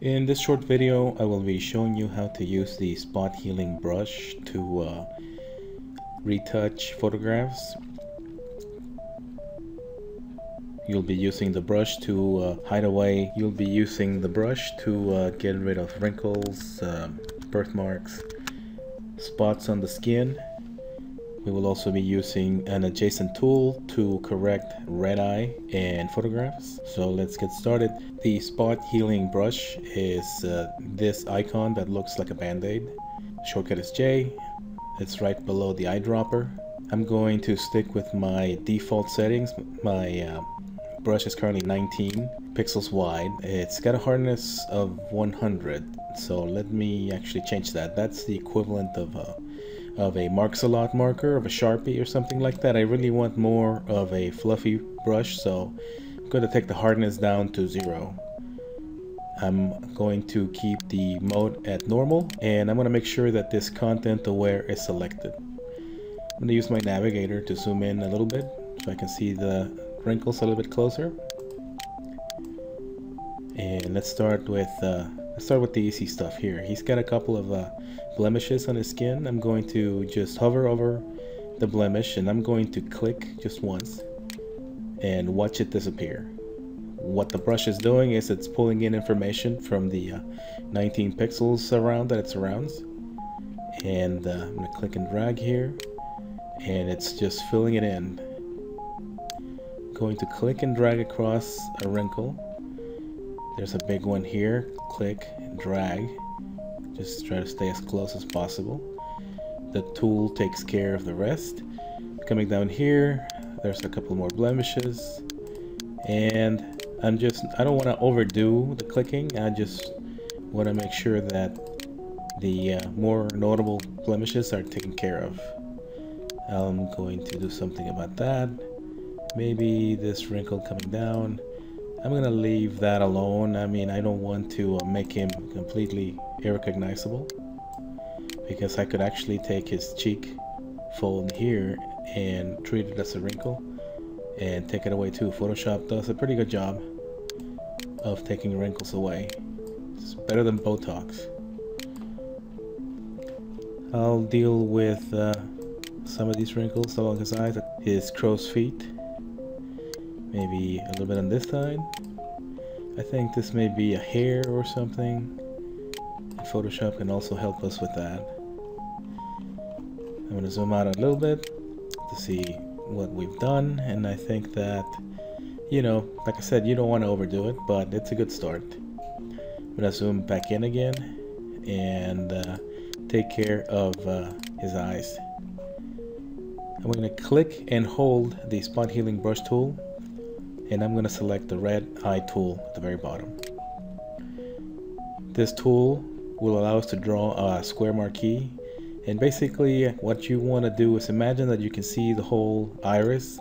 In this short video, I will be showing you how to use the spot healing brush to retouch photographs. You'll be using the brush to hide away. You'll be using the brush to get rid of wrinkles, birthmarks, spots on the skin. We will also be using an adjacent tool to correct red eye and photographs. So let's get started. The spot healing brush is this icon that looks like a band-aid. Shortcut is J. It's right below the eyedropper. I'm going to stick with my default settings. My brush is currently 19 pixels wide. It's got a hardness of 100. So let me actually change that. That's the equivalent of a marks a lot marker, of a Sharpie or something like that. I really want more of a fluffy brush, so I'm going to take the hardness down to 0. I'm going to keep the mode at normal, and I'm going to make sure that this content aware is selected. I'm going to use my navigator to zoom in a little bit so I can see the wrinkles a little bit closer. And let's start with the easy stuff here. He's got a couple of blemishes on his skin. I'm going to just hover over the blemish and I'm going to click just once and watch it disappear. What the brush is doing is it's pulling in information from the 19 pixels around that it surrounds, and I'm going to click and drag here and it's just filling it in. I'm going to click and drag across a wrinkle. There's a big one here. Click and drag. Just try to stay as close as possible. The tool takes care of the rest. Coming down here, there's a couple more blemishes, and I don't want to overdo the clicking. I just want to make sure that the more notable blemishes are taken care of. I'm going to do something about that. Maybe this wrinkle coming down, I'm gonna leave that alone. I mean, I don't want to make him completely irrecognizable, because I could actually take his cheek fold here and treat it as a wrinkle and take it away too. Photoshop does a pretty good job of taking wrinkles away. It's better than Botox. I'll deal with some of these wrinkles along his eyes, his crow's feet. Maybe a little bit on this side. I think this may be a hair or something. Photoshop can also help us with that. I'm going to zoom out a little bit to see what we've done, and I think that, you know, like I said, you don't want to overdo it, but it's a good start. I'm going to zoom back in again and take care of his eyes. I'm going to click and hold the spot healing brush tool, and I'm going to select the red eye tool at the very bottom. This tool will allow us to draw a square marquee, and basically what you want to do is imagine that you can see the whole iris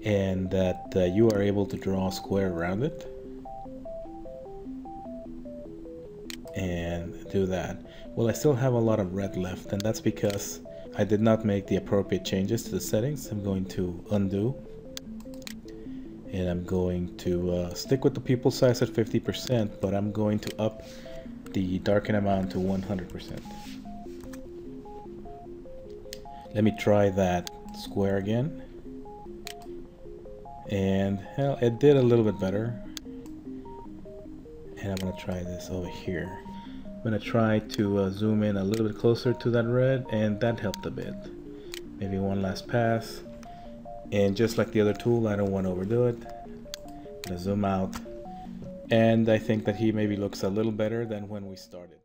and that you are able to draw a square around it, and do that. Well, I still have a lot of red left, and that's because I did not make the appropriate changes to the settings. I'm going to undo, and I'm going to stick with the pupil size at 50%, but I'm going to up the darken amount to 100%. Let me try that square again, and well, it did a little bit better. And I'm going to try this over here. I'm going to try to zoom in a little bit closer to that red, and that helped a bit. Maybe one last pass. And just like the other tool, I don't want to overdo it. I'm going to zoom out, and I think that he maybe looks a little better than when we started.